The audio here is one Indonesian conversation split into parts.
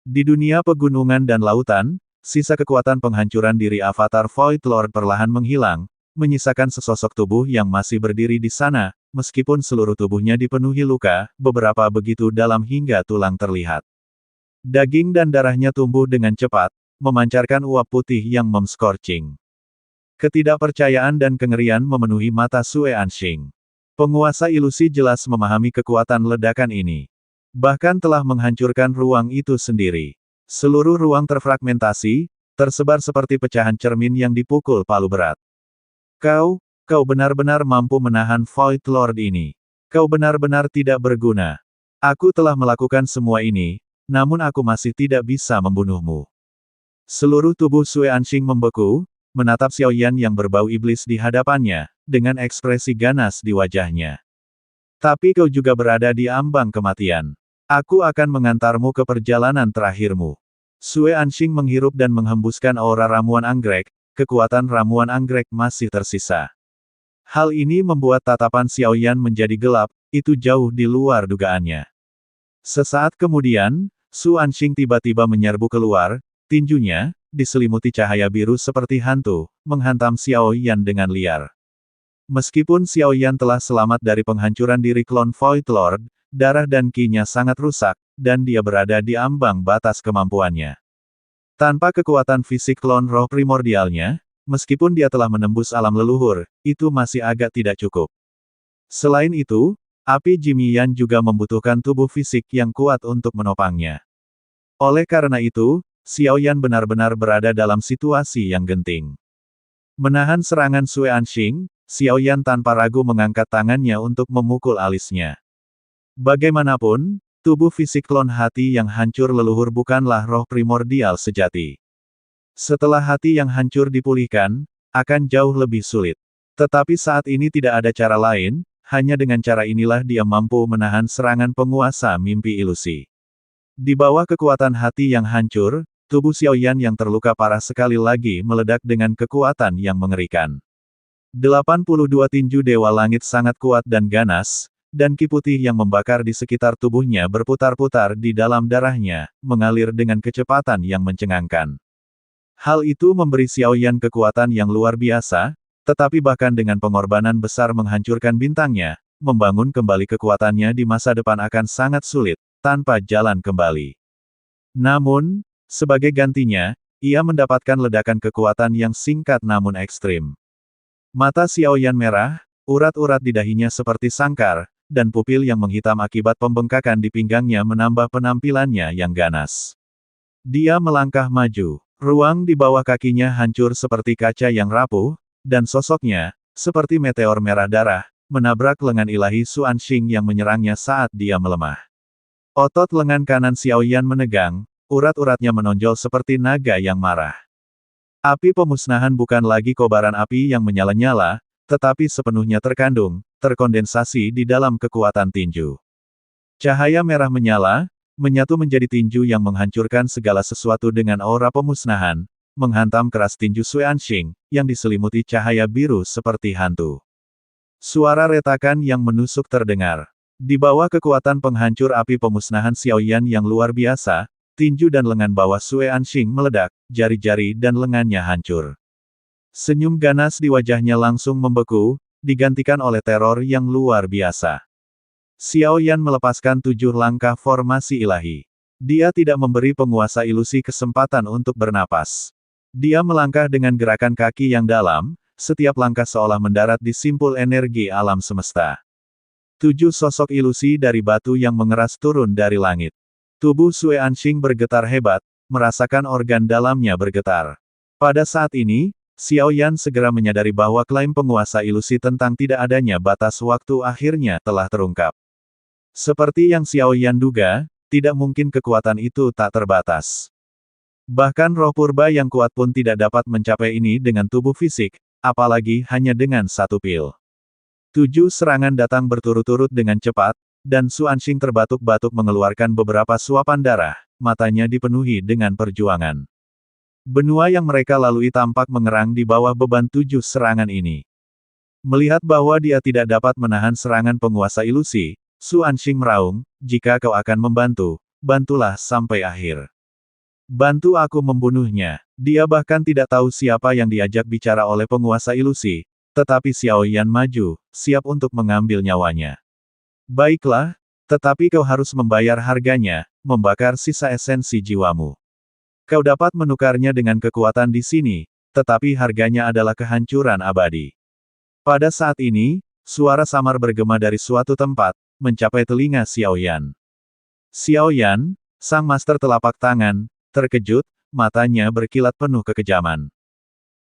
Di dunia pegunungan dan lautan, sisa kekuatan penghancuran diri Avatar Void Lord perlahan menghilang, menyisakan sesosok tubuh yang masih berdiri di sana, meskipun seluruh tubuhnya dipenuhi luka, beberapa begitu dalam hingga tulang terlihat. Daging dan darahnya tumbuh dengan cepat, memancarkan uap putih yang mem-scorching. Ketidakpercayaan dan kengerian memenuhi mata Sue Anxing. Penguasa ilusi jelas memahami kekuatan ledakan ini. Bahkan telah menghancurkan ruang itu sendiri. Seluruh ruang terfragmentasi, tersebar seperti pecahan cermin yang dipukul palu berat. Kau benar-benar mampu menahan Void Lord ini. Kau benar-benar tidak berguna. Aku telah melakukan semua ini, namun aku masih tidak bisa membunuhmu. Seluruh tubuh Sue Anxing membeku, menatap Xiaoyan yang berbau iblis di hadapannya, dengan ekspresi ganas di wajahnya. Tapi kau juga berada di ambang kematian. Aku akan mengantarmu ke perjalanan terakhirmu. Sue Anxing menghirup dan menghembuskan aura ramuan anggrek, kekuatan ramuan anggrek masih tersisa. Hal ini membuat tatapan Xiaoyan menjadi gelap, itu jauh di luar dugaannya. Sesaat kemudian, Su Anxing tiba-tiba menyerbu keluar, tinjunya, diselimuti cahaya biru seperti hantu, menghantam Xiaoyan dengan liar. Meskipun Xiaoyan telah selamat dari penghancuran diri klon Void Lord, darah dan ki-nya sangat rusak, dan dia berada di ambang batas kemampuannya. Tanpa kekuatan fisik klon roh primordialnya, meskipun dia telah menembus alam leluhur, itu masih agak tidak cukup. Selain itu, api Jimian juga membutuhkan tubuh fisik yang kuat untuk menopangnya. Oleh karena itu, Xiaoyan benar-benar berada dalam situasi yang genting. Menahan serangan Sue Anxing, Xiaoyan tanpa ragu mengangkat tangannya untuk memukul alisnya. Bagaimanapun, tubuh fisik klon hati yang hancur leluhur bukanlah roh primordial sejati. Setelah hati yang hancur dipulihkan, akan jauh lebih sulit. Tetapi saat ini tidak ada cara lain, hanya dengan cara inilah dia mampu menahan serangan penguasa mimpi ilusi. Di bawah kekuatan hati yang hancur, tubuh Xiaoyan yang terluka parah sekali lagi meledak dengan kekuatan yang mengerikan. 82 tinju Dewa Langit sangat kuat dan ganas, dan ki putih yang membakar di sekitar tubuhnya berputar-putar di dalam darahnya, mengalir dengan kecepatan yang mencengangkan. Hal itu memberi Xiaoyan kekuatan yang luar biasa, tetapi bahkan dengan pengorbanan besar menghancurkan bintangnya, membangun kembali kekuatannya di masa depan akan sangat sulit, tanpa jalan kembali. Namun, sebagai gantinya, ia mendapatkan ledakan kekuatan yang singkat namun ekstrim. Mata Xiaoyan merah, urat-urat di dahinya seperti sangkar, dan pupil yang menghitam akibat pembengkakan di pinggangnya menambah penampilannya yang ganas. Dia melangkah maju. Ruang di bawah kakinya hancur seperti kaca yang rapuh, dan sosoknya, seperti meteor merah darah, menabrak lengan ilahi Su Anxing yang menyerangnya saat dia melemah. Otot lengan kanan Xiaoyan menegang, urat-uratnya menonjol seperti naga yang marah. Api pemusnahan bukan lagi kobaran api yang menyala-nyala, tetapi sepenuhnya terkondensasi di dalam kekuatan tinju. Cahaya merah menyala, menyatu menjadi tinju yang menghancurkan segala sesuatu dengan aura pemusnahan, menghantam keras tinju Sue Anxing, yang diselimuti cahaya biru seperti hantu. Suara retakan yang menusuk terdengar. Di bawah kekuatan penghancur api pemusnahan Xiaoyan yang luar biasa, tinju dan lengan bawah Sue Anxing meledak, jari-jari dan lengannya hancur. Senyum ganas di wajahnya langsung membeku, digantikan oleh teror yang luar biasa. Xiaoyan melepaskan 7 langkah formasi ilahi. Dia tidak memberi penguasa ilusi kesempatan untuk bernapas. Dia melangkah dengan gerakan kaki yang dalam, setiap langkah seolah mendarat di simpul energi alam semesta. 7 sosok ilusi dari batu yang mengeras turun dari langit. Tubuh Sue Anxing bergetar hebat, merasakan organ dalamnya bergetar. Pada saat ini, Xiaoyan segera menyadari bahwa klaim penguasa ilusi tentang tidak adanya batas waktu akhirnya telah terungkap. Seperti yang Xiaoyan duga, tidak mungkin kekuatan itu tak terbatas. Bahkan roh purba yang kuat pun tidak dapat mencapai ini dengan tubuh fisik, apalagi hanya dengan satu pil. 7 serangan datang berturut-turut dengan cepat, dan Su Anxing terbatuk-batuk mengeluarkan beberapa suapan darah, matanya dipenuhi dengan perjuangan. Benua yang mereka lalui tampak mengerang di bawah beban 7 serangan ini. Melihat bahwa dia tidak dapat menahan serangan penguasa ilusi, Su Anxing meraung, jika kau akan membantu, bantulah sampai akhir. Bantu aku membunuhnya. Dia bahkan tidak tahu siapa yang diajak bicara oleh penguasa ilusi, tetapi Xiao Yan maju, siap untuk mengambil nyawanya. Baiklah, tetapi kau harus membayar harganya, membakar sisa esensi jiwamu. Kau dapat menukarnya dengan kekuatan di sini, tetapi harganya adalah kehancuran abadi. Pada saat ini, suara samar bergema dari suatu tempat, mencapai telinga Xiao Yan. Xiao Yan, sang master telapak tangan, terkejut, matanya berkilat penuh kekejaman.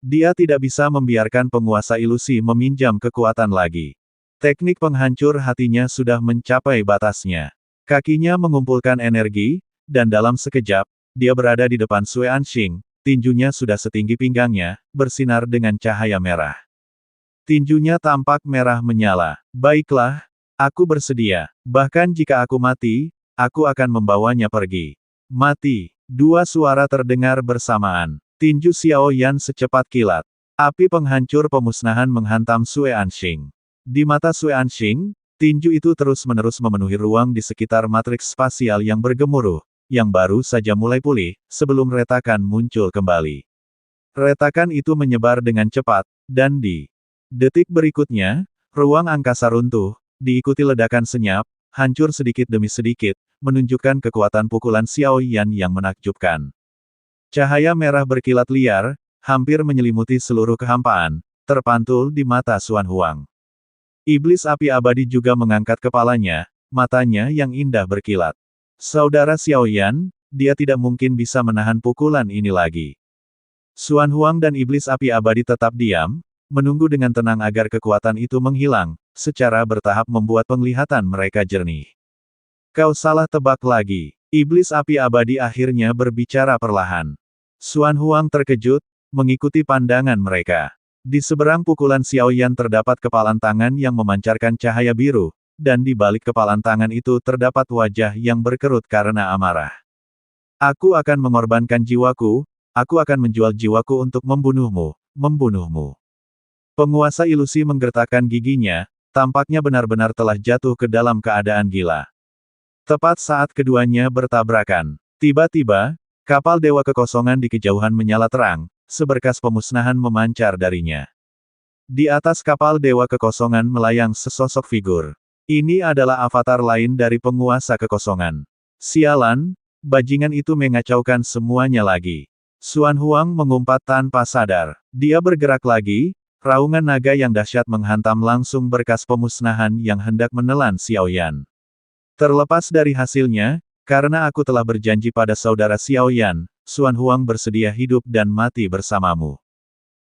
Dia tidak bisa membiarkan penguasa ilusi meminjam kekuatan lagi. Teknik penghancur hatinya sudah mencapai batasnya. Kakinya mengumpulkan energi, dan dalam sekejap, dia berada di depan Sui Anxing, tinjunya sudah setinggi pinggangnya, bersinar dengan cahaya merah. Tinjunya tampak merah menyala. Baiklah, aku bersedia. Bahkan jika aku mati, aku akan membawanya pergi. Mati. Dua suara terdengar bersamaan. Tinju Xiao Yan secepat kilat. Api penghancur pemusnahan menghantam Sui Anxing. Di mata Sui Anxing, tinju itu terus-menerus memenuhi ruang di sekitar matriks spasial yang bergemuruh, yang baru saja mulai pulih, sebelum retakan muncul kembali. Retakan itu menyebar dengan cepat, dan di detik berikutnya, ruang angkasa runtuh, diikuti ledakan senyap, hancur sedikit demi sedikit, menunjukkan kekuatan pukulan Xiao Yan yang menakjubkan. Cahaya merah berkilat liar, hampir menyelimuti seluruh kehampaan, terpantul di mata Xuan Huang. Iblis api abadi juga mengangkat kepalanya, matanya yang indah berkilat. Saudara Xiao Yan, dia tidak mungkin bisa menahan pukulan ini lagi. Xuan Huang dan iblis api abadi tetap diam, menunggu dengan tenang agar kekuatan itu menghilang, secara bertahap membuat penglihatan mereka jernih. Kau salah tebak lagi. Iblis api abadi akhirnya berbicara perlahan. Xuan Huang terkejut, mengikuti pandangan mereka. Di seberang pukulan Xiao Yan terdapat kepalan tangan yang memancarkan cahaya biru, dan di balik kepalan tangan itu terdapat wajah yang berkerut karena amarah. Aku akan mengorbankan jiwaku, aku akan menjual jiwaku untuk membunuhmu, membunuhmu. Penguasa ilusi menggertakkan giginya, tampaknya benar-benar telah jatuh ke dalam keadaan gila. Tepat saat keduanya bertabrakan, tiba-tiba, kapal Dewa Kekosongan di kejauhan menyala terang, seberkas pemusnahan memancar darinya. Di atas kapal Dewa Kekosongan melayang sesosok figur. Ini adalah avatar lain dari penguasa kekosongan. Sialan, bajingan itu mengacaukan semuanya lagi. Xuan Huang mengumpat tanpa sadar. Dia bergerak lagi, raungan naga yang dahsyat menghantam langsung berkas pemusnahan yang hendak menelan Xiao Yan. Terlepas dari hasilnya, karena aku telah berjanji pada saudara Xiao Yan, Xuan Huang bersedia hidup dan mati bersamamu.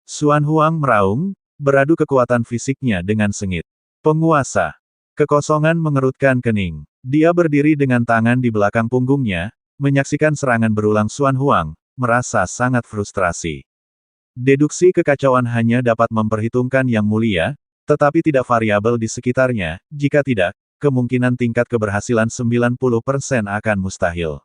Xuan Huang meraung, beradu kekuatan fisiknya dengan sengit. Penguasa kekosongan mengerutkan kening. Dia berdiri dengan tangan di belakang punggungnya, menyaksikan serangan berulang Xuan Huang, merasa sangat frustrasi. Deduksi kekacauan hanya dapat memperhitungkan yang mulia, tetapi tidak variabel di sekitarnya, jika tidak, kemungkinan tingkat keberhasilan 90% akan mustahil.